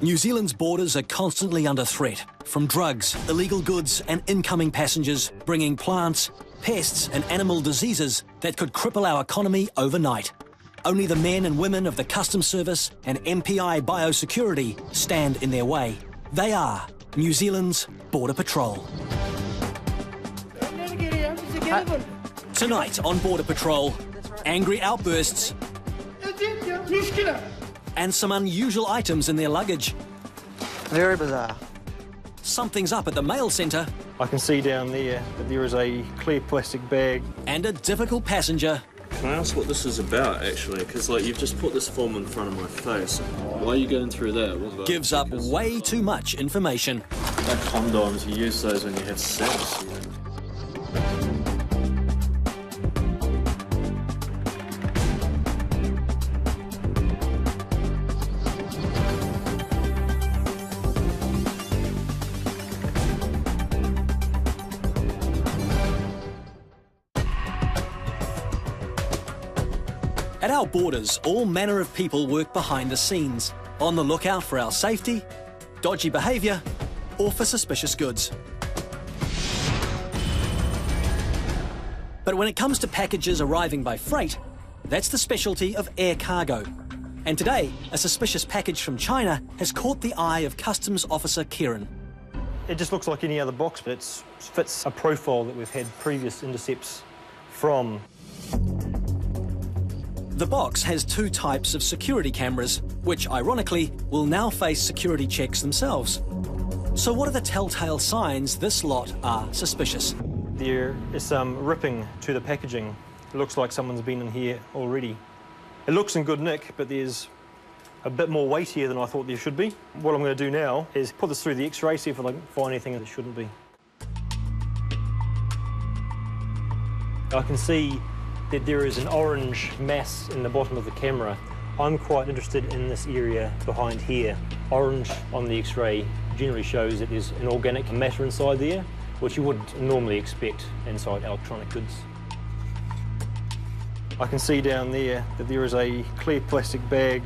New Zealand's borders are constantly under threat from drugs, illegal goods and incoming passengers bringing plants, pests and animal diseases that could cripple our economy overnight. Only the men and women of the Customs Service and MPI Biosecurity stand in their way. They are New Zealand's Border Patrol. Tonight on Border Patrol, angry outbursts and some unusual items in their luggage. Very bizarre. Something's up at the mail centre. I can see down there that there is a clear plastic bag. And a difficult passenger. Can I ask what this is about, actually? Because, like, you've just put this form in front of my face. Why are you going through that? Gives up way too much information. Like condoms, you use those when you have sex. At our borders, all manner of people work behind the scenes, on the lookout for our safety, dodgy behaviour, or for suspicious goods. But when it comes to packages arriving by freight, that's the specialty of air cargo. And today, a suspicious package from China has caught the eye of Customs Officer Kieran. It just looks like any other box, but it fits a profile that we've had previous intercepts from. The box has two types of security cameras, which, ironically, will now face security checks themselves. So what are the telltale signs this lot are suspicious? There is some ripping to the packaging. It looks like someone's been in here already. It looks in good nick, but there's a bit more weight here than I thought there should be. What I'm going to do now is put this through the X-ray, see if I can find anything that it shouldn't be. I can see that there is an orange mass in the bottom of the camera. I'm quite interested in this area behind here. Orange on the X-ray generally shows that there's an organic matter inside there, which you wouldn't normally expect inside electronic goods. I can see down there that there is a clear plastic bag.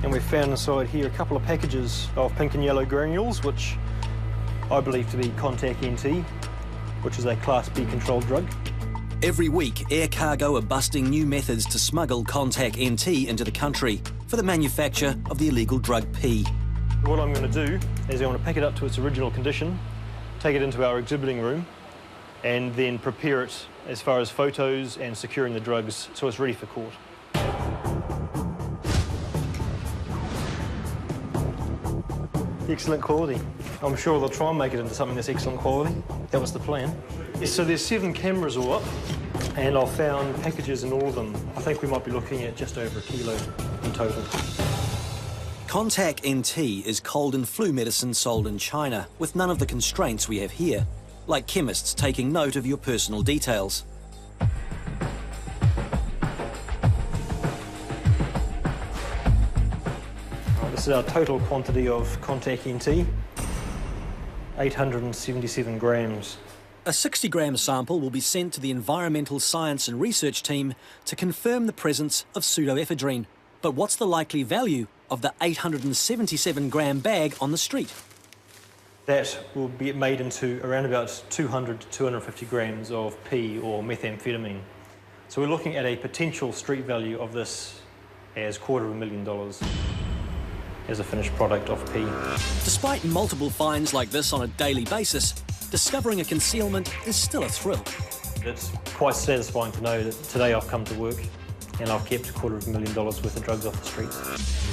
And we've found inside here a couple of packages of pink and yellow granules, which I believe to be Contact NT, which is a Class B controlled drug. Every week, air cargo are busting new methods to smuggle Contact NT into the country for the manufacture of the illegal drug P. What I'm going to do is I want to pick it up to its original condition, take it into our exhibiting room, and then prepare it as far as photos and securing the drugs so it's ready for court. Excellent quality. I'm sure they'll try and make it into something that's excellent quality. That was the plan. So there's 7 cameras all up, and I've found packages in all of them. I think we might be looking at just over 1 kilo in total. Contact NT is cold and flu medicine sold in China with none of the constraints we have here, like chemists taking note of your personal details. This is our total quantity of Contact NT, 877 grams. A 60-gram sample will be sent to the Environmental Science and Research Team to confirm the presence of pseudoephedrine. But what's the likely value of the 877-gram bag on the street? That will be made into around about 200 to 250 grams of P or methamphetamine. So we're looking at a potential street value of this as $250,000 as a finished product of P. Despite multiple finds like this on a daily basis, discovering a concealment is still a thrill. It's quite satisfying to know that today I've come to work and I've kept $250,000 worth of drugs off the streets.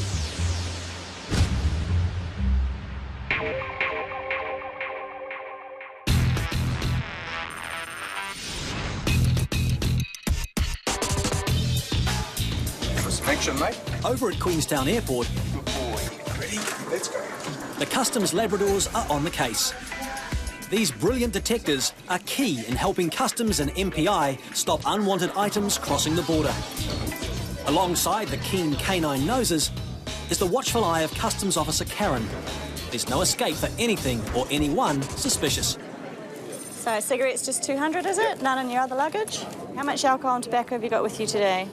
Action, mate. Over at Queenstown Airport, Good boy. Ready? Let's go. the Customs Labradors are on the case. These brilliant detectives are key in helping Customs and MPI stop unwanted items crossing the border. Alongside the keen canine noses is the watchful eye of Customs Officer Karen. There's no escape for anything or anyone suspicious. So cigarettes just 200, is it? None in your other luggage? How much alcohol and tobacco have you got with you today?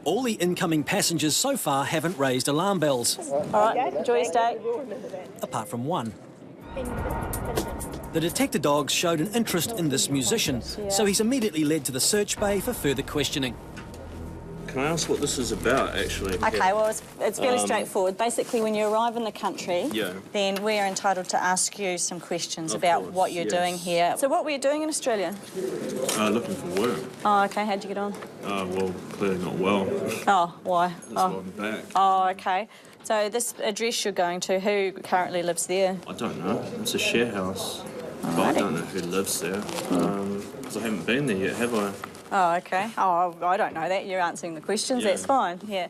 All the incoming passengers so far haven't raised alarm bells, All right, enjoy your stay. apart from one. The detector dogs showed an interest in this musician, so he's immediately led to the search bay for further questioning. Can I ask what this is about, actually? Okay, well, it's fairly straightforward. Basically, when you arrive in the country, then we are entitled to ask you some questions about what you're doing here. So what were you doing in Australia? Looking for work. Oh, okay, how'd you get on? Well, clearly not well. Oh, why? That's why I'm back. Oh, okay. So this address you're going to, who currently lives there? I don't know. It's a share house. But I don't know who lives there. Because I haven't been there yet, have I? Oh, okay. Oh, I don't know that. You're answering the questions. Yeah. That's fine, yeah.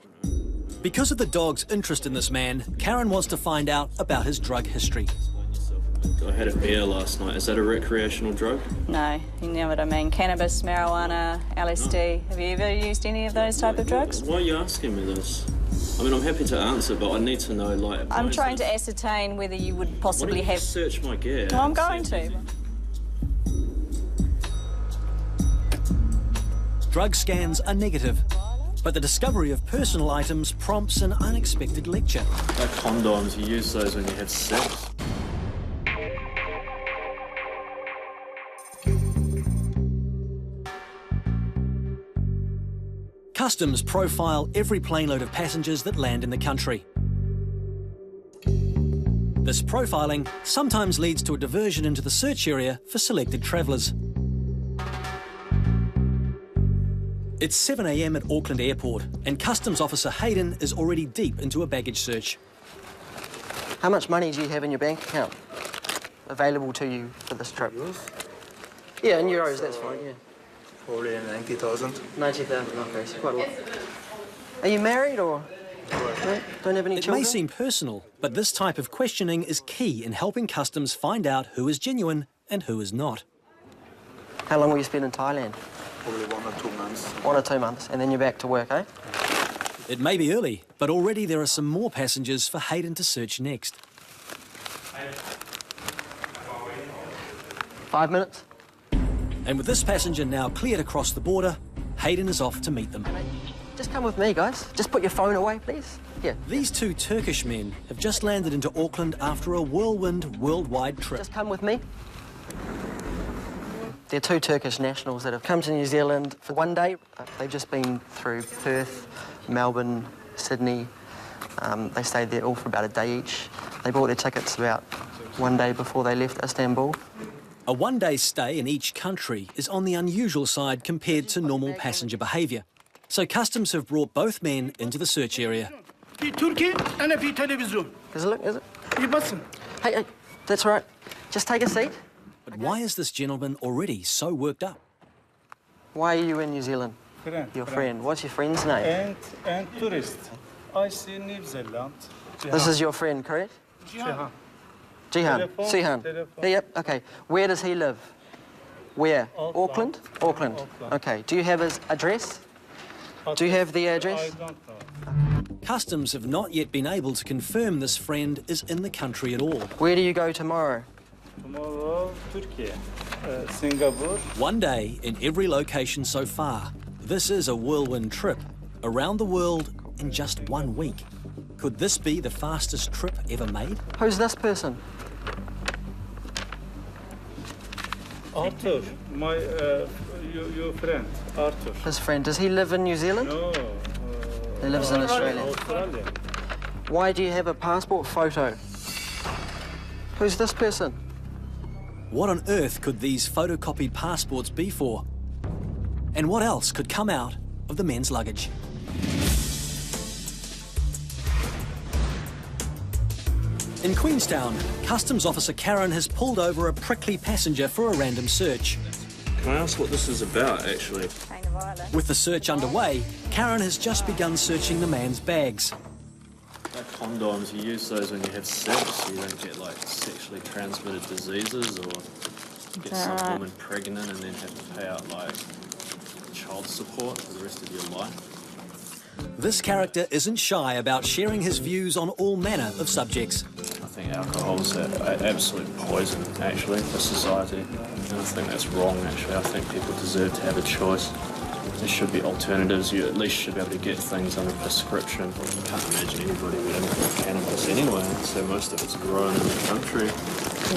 Because of the dog's interest in this man, Karen wants to find out about his drug history. I had a beer last night. Is that a recreational drug? No, you know what I mean. Cannabis, marijuana, LSD. Have you ever used any of those type of drugs? Why are you asking me this? I mean, I'm happy to answer, but I need to know, like... I'm trying to ascertain whether you would possibly have... search my gear? Well, I'm going to. Drug scans are negative, but the discovery of personal items prompts an unexpected lecture. Like condoms, you use those when you have sex. Customs profile every plane load of passengers that land in the country. This profiling sometimes leads to a diversion into the search area for selected travellers. It's 7 a.m. at Auckland Airport, and Customs Officer Hayden is already deep into a baggage search. How much money do you have in your bank account available to you for this trip? Yeah, in euros, that's fine, yeah. Probably 90,000. 90,000, okay, so quite a lot. Are you married or no? Don't have any It children? may seem personal, but this type of questioning is key in helping Customs find out who is genuine and who is not. How long will you spend in Thailand? Probably 1 or 2 months. 1 or 2 months, and then you're back to work, eh? It may be early, but already there are some more passengers for Hayden to search next. 5 minutes? And with this passenger now cleared across the border, Hayden is off to meet them. Just come with me, guys. Just put your phone away, please. Here. These two Turkish men have just landed into Auckland after a whirlwind worldwide trip. Just come with me. They're two Turkish nationals that have come to New Zealand for 1 day. They've just been through Perth, Melbourne, Sydney. They stayed there all for about a day each. They bought their tickets about 1 day before they left Istanbul. A one-day stay in each country is on the unusual side compared to normal passenger behaviour. So Customs have brought both men into the search area. Does it look, is it? Hey, that's all right. Just take a seat. But why is this gentleman already so worked up? Why are you in New Zealand? Your friend. What's your friend's name? And tourist. I see New Zealand. This is your friend, correct? Jihan. Jihan. Telephone, Sihan. telephone. Yeah, yep, okay. Where does he live? Where? Auckland? Auckland. Okay. Do you have his address? Do you have the address? I don't know. Customs have not yet been able to confirm this friend is in the country at all. Where do you go tomorrow? Tomorrow, Turkey, Singapore. 1 day in every location so far. This is a whirlwind trip around the world in just 1 week. Could this be the fastest trip ever made? Who's this person? Arthur, my your friend, Arthur. His friend. Does he live in New Zealand? No. He lives in Australia. Australia. Why do you have a passport photo? Who's this person? What on earth could these photocopied passports be for? And what else could come out of the men's luggage? In Queenstown, Customs Officer Karen has pulled over a prickly passenger for a random search. Can I ask what this is about, actually? Kind of island. With the search underway, Karen has just begun searching the man's bags. Like condoms, you use those when you have sex, so you don't get, like, sexually transmitted diseases or get some woman pregnant and then have to pay out, like, child support for the rest of your life. This character isn't shy about sharing his views on all manner of subjects. I think alcohol's an absolute poison, actually, for society. And I think that's wrong, actually. I think people deserve to have a choice there should be alternatives. You at least should be able to get things under prescription. You can't imagine anybody would import cannabis anyway, so most of it's grown in the country.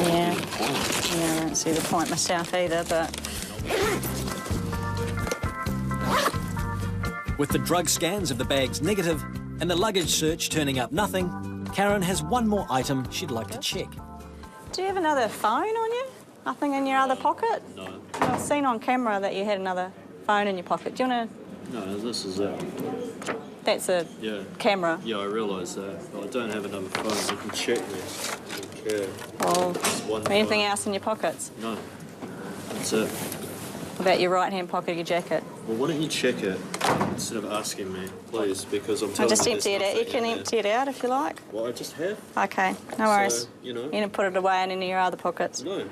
Yeah. Yeah, I don't see the point myself either, but... With the drug scans of the bags negative and the luggage search turning up nothing, Karen has one more item she'd like to check. Do you have another phone on you? Nothing in your other pocket? No. I've seen on camera that you had another phone in your pocket. Do you want to... No, this is it. That's a camera. Yeah, I realise that. But I don't have another phone. You can check me. Okay. Well, anything else in your pockets? No. That's it. What about your right-hand pocket of your jacket? Well, why don't you check it instead of asking me, please, because I'm telling I'll just you empty it out. You can empty it out if you like. Well, I just have. Okay, no worries. So, you know. You can put it away in any of your other pockets. No.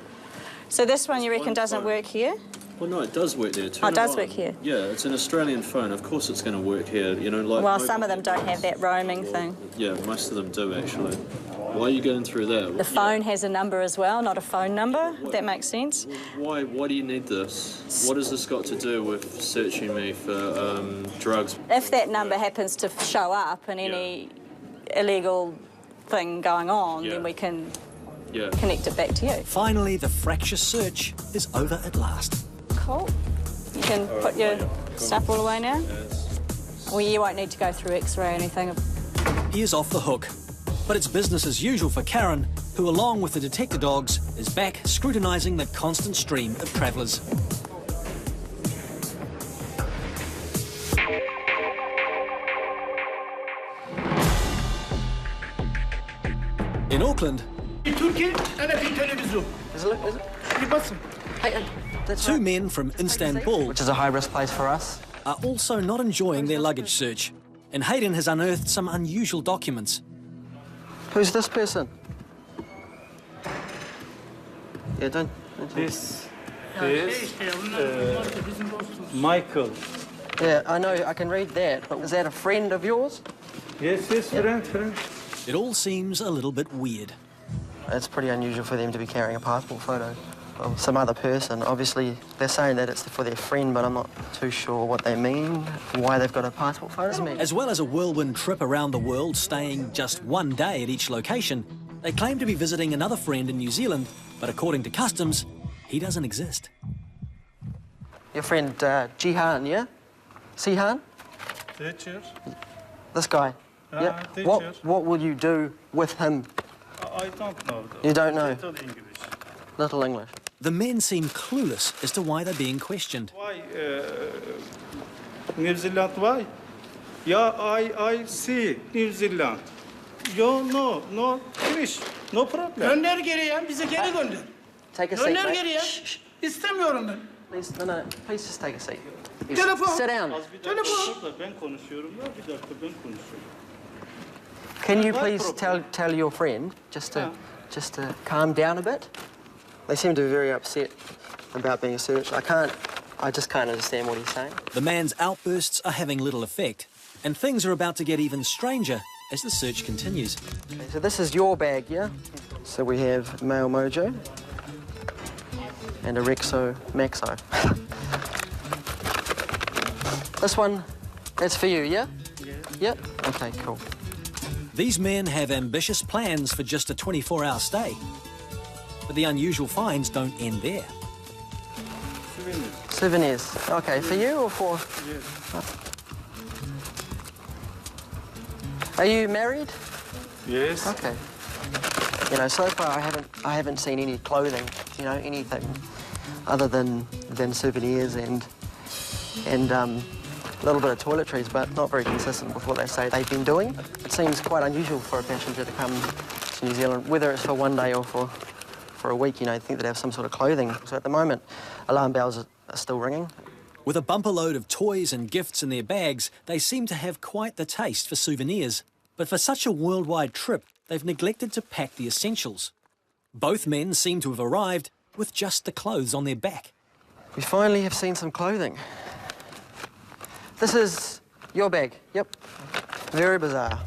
So this one you reckon doesn't work here? Well, no, it does work there. Oh, it does work here? Yeah, it's an Australian phone. Of course it's going to work here, you know, like... Well, some of them don't have that roaming thing. Yeah, most of them do, actually. Why are you going through that? The phone has a number as well, not a phone number, if that makes sense. Why do you need this? What has this got to do with searching me for drugs? If that number happens to show up in any illegal thing going on, then we can connect it back to you. Finally, the fractious search is over at last. Cool. You can put your stuff all away now? Yes. Well, you won't need to go through X-ray or anything. He is off the hook. But it's business as usual for Karen, who, along with the detector dogs, is back scrutinising the constant stream of travellers. In Auckland, two men from Istanbul, which is a high-risk place for us, are also not enjoying their luggage search, and Hayden has unearthed some unusual documents. Who's this person? Yeah, don't This is Michael. Yeah, I know, I can read that, but is that a friend of yours? Yes, friend. It all seems a little bit weird. It's pretty unusual for them to be carrying a passport photo of some other person. Obviously, they're saying that it's for their friend, but I'm not too sure what they mean, why they've got a passport photo. As well as a whirlwind trip around the world, staying just one day at each location, they claim to be visiting another friend in New Zealand, but according to customs, he doesn't exist. Your friend Jihan, yeah? Sihan? Teacher. This guy? Yeah. Teacher. What will you do with him? I don't know. You don't know? Little English. Little English. The men seem clueless as to why they're being questioned. Why New Zealand? Why? Yeah, I see New Zealand. No, finish. No problem. Gönder geriye, bize geri gönder. Take a seat, Gönder mate. geriye. İstemiyorum ben. Please, no, please just take a seat. Telefon. Sit down. Ben konuşuyorum ya, bir dakika ben konuşuyorum. Can you please tell your friend just to calm down a bit? They seem to be very upset about being searched. I just can't understand what he's saying. The man's outbursts are having little effect, and things are about to get even stranger as the search continues. Okay, so this is your bag, yeah? So we have Male Mojo and a Rexo Maxo. This one, that's for you, yeah? Yes. Yep. Okay, cool. These men have ambitious plans for just a 24-hour stay. But the unusual finds don't end there. Souvenirs. Okay, for you or for... Yes. Are you married? Yes. Okay. You know, so far I haven't seen any clothing, you know, anything other than souvenirs and a little bit of toiletries, but not very consistent with what they say they've been doing. It seems quite unusual for a passenger to come to New Zealand, whether it's for one day or for a week, you know, I think they'd have some sort of clothing. So at the moment, alarm bells are still ringing. With a bumper load of toys and gifts in their bags, they seem to have quite the taste for souvenirs. But for such a worldwide trip, they've neglected to pack the essentials. Both men seem to have arrived with just the clothes on their back. We finally have seen some clothing. This is your bag, yep. Very bizarre.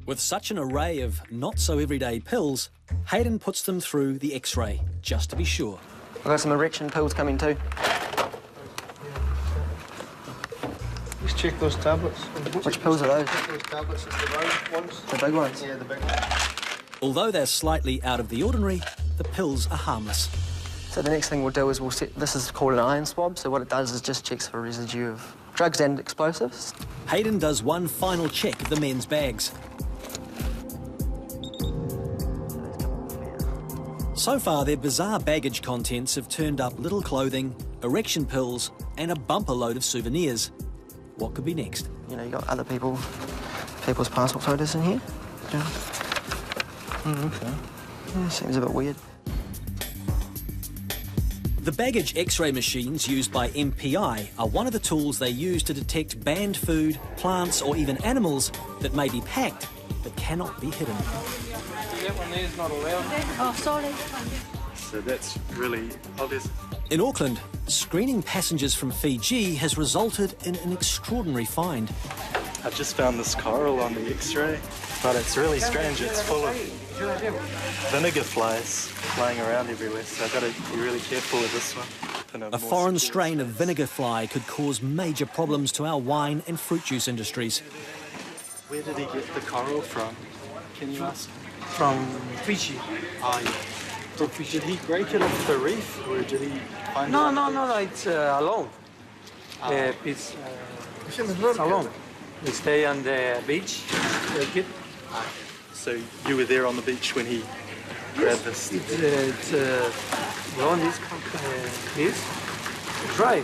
With such an array of not-so-everyday pills, Hayden puts them through the X-ray, just to be sure. I've got some erection pills coming too. Just check those tablets. Which pills are those? Those tablets is the round ones. The big ones? Yeah, the big ones. Although they're slightly out of the ordinary, the pills are harmless. So the next thing we'll do is we'll set, this is called an iron swab, so what it does is just checks for residue of drugs and explosives. Hayden does one final check of the men's bags. So far, their bizarre baggage contents have turned up little clothing, erection pills, and a bumper load of souvenirs. What could be next? You know, you got other people's passport photos in here. Yeah. Okay. Yeah, seems a bit weird. The baggage X-ray machines used by MPI are one of the tools they use to detect banned food, plants, or even animals that may be packed but cannot be hidden. That one there is not allowed. Oh, sorry. So that's really obvious. In Auckland, screening passengers from Fiji has resulted in an extraordinary find. I just found this coral on the X-ray, but it's really strange. It's full of vinegar flies flying around everywhere, so I've got to be really careful with this one. A foreign strain of vinegar fly could cause major problems to our wine and fruit juice industries. Where did he get the coral from? Can you ask? From Fiji. Oh, yeah. Did he break it off the reef, or did he find it? No, it's alone. It's alone. We stay on the beach. So you were there on the beach when he grabbed this? It's alone, this dry.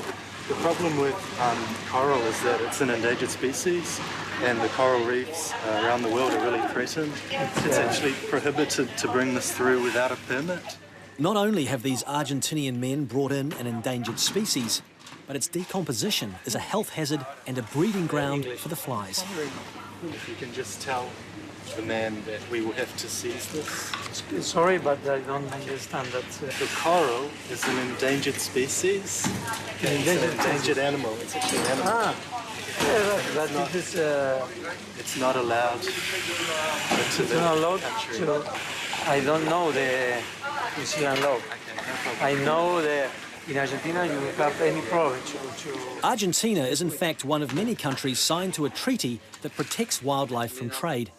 The problem with coral is that it's an endangered species, and the coral reefs around the world are really threatened. It's actually prohibited to bring this through without a permit. Not only have these Argentinian men brought in an endangered species, but its decomposition is a health hazard and a breeding ground for the flies. If you can just tell the man that we will have to seize this. Sorry, but I don't understand that. The coral is an endangered species. It's an endangered animal. It's actually an animal. But it is. It's not allowed into the country. I don't know the New Zealand law. I know that in Argentina you have any problem to... Argentina is in fact one of many countries signed to a treaty that protects wildlife from trade.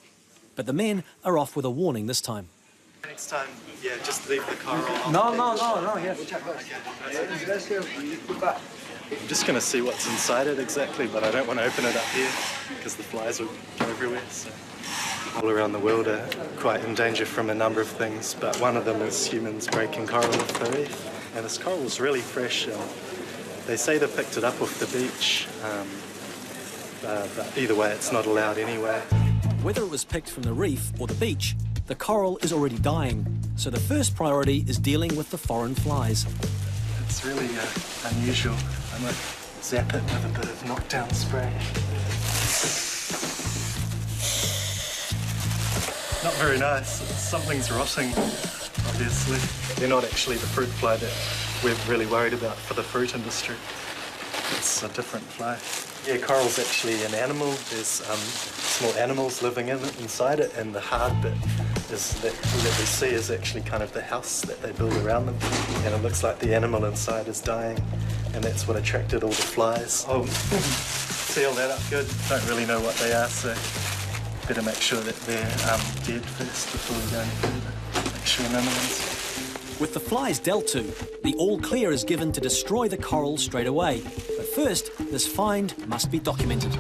But the men are off with a warning this time. Next time, yeah, just leave the coral on. No, yes. I'm just going to see what's inside it exactly, but I don't want to open it up here because the flies will go everywhere. So. All around the world are quite in danger from a number of things, but one of them is humans breaking coral off the reef. And this coral is really fresh. They say they picked it up off the beach, but either way, it's not allowed anyway. Whether it was picked from the reef or the beach, the coral is already dying. So the first priority is dealing with the foreign flies. It's really unusual. I might zap it with a bit of knockdown spray. Not very nice. Something's rotting, obviously. They're not actually the fruit fly that we're really worried about for the fruit industry. It's a different fly. Yeah, coral's actually an animal. There's small animals living inside it, and the hard bit is that we see is actually kind of the house that they build around them. And it looks like the animal inside is dying, and that's what attracted all the flies. Oh, seal that up good. Don't really know what they are, so better make sure that they're dead first before we go any further. Make sure none of them's... With the flies dealt to, the all clear is given to destroy the coral straight away. But first, this find must be documented.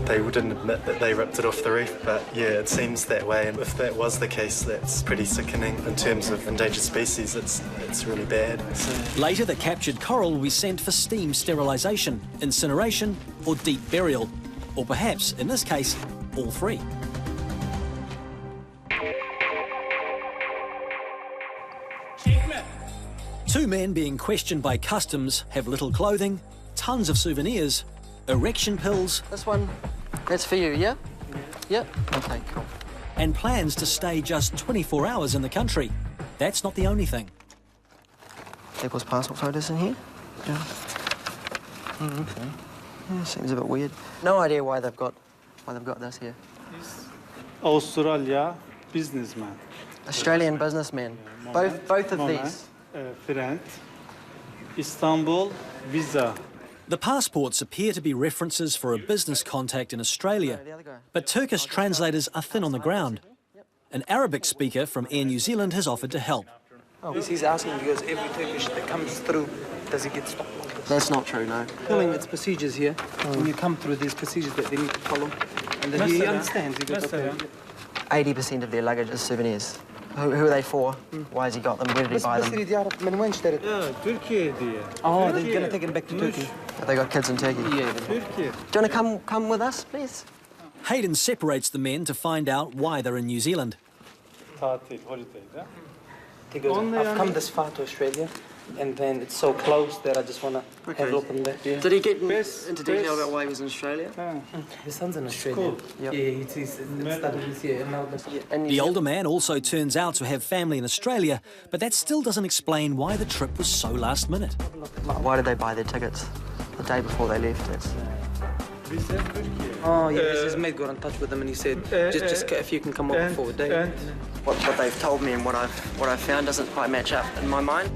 They didn't admit that they ripped it off the reef, but yeah, it seems that way. And if that was the case, that's pretty sickening. In terms of endangered species, it's really bad. So... Later, the captured coral will be sent for steam sterilisation, incineration, or deep burial. Or perhaps, in this case, all three. Two men being questioned by customs have little clothing, tons of souvenirs, erection pills... This one, that's for you, yeah? Yeah? Okay, cool. And plans to stay just 24 hours in the country. That's not the only thing. People's passport photos in here? Yeah. Okay. Yeah, seems a bit weird. No idea why they've got this here. Australia businessman. Australian businessman. Both of these. Friend. Istanbul visa. The passports appear to be references for a business contact in Australia, but Turkish translators are thin on the ground. An Arabic speaker from Air New Zealand has offered to help. He's asking because every Turkish that comes through, does it get stopped? That's not true, no. Telling it's procedures here. When you come through, there's procedures that they need to follow. And then he understands. He goes, okay. 80% of their luggage is souvenirs. Who are they for? Why has he got them? Where did he buy them? Turkey diye. Oh, they're going to take it back to Turkey. Have they got kids in Turkey? Yeah. Turkey. Do you want to come with us, please? Hayden separates the men to find out why they're in New Zealand. Tatil, holiday, huh? He goes, I've come this far to Australia, and then it's so close that I just want to have a look in there. Yeah. Did he get into detail about why he was in Australia? His son's in Australia. Yep. Yeah, he's studying here in Melbourne. The older man also turns out to have family in Australia, but that still doesn't explain why the trip was so last minute. Why did they buy their tickets the day before they left? Oh, yeah, his mate got in touch with him and he said, just if you can come over for a day. What they've told me and what I've found doesn't quite match up in my mind.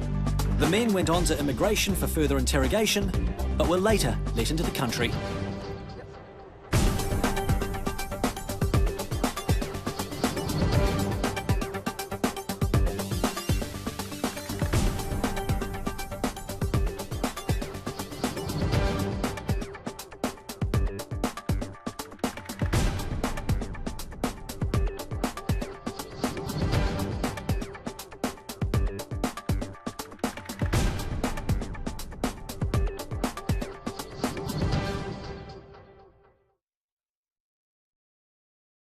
The men went on to immigration for further interrogation, but were later let into the country.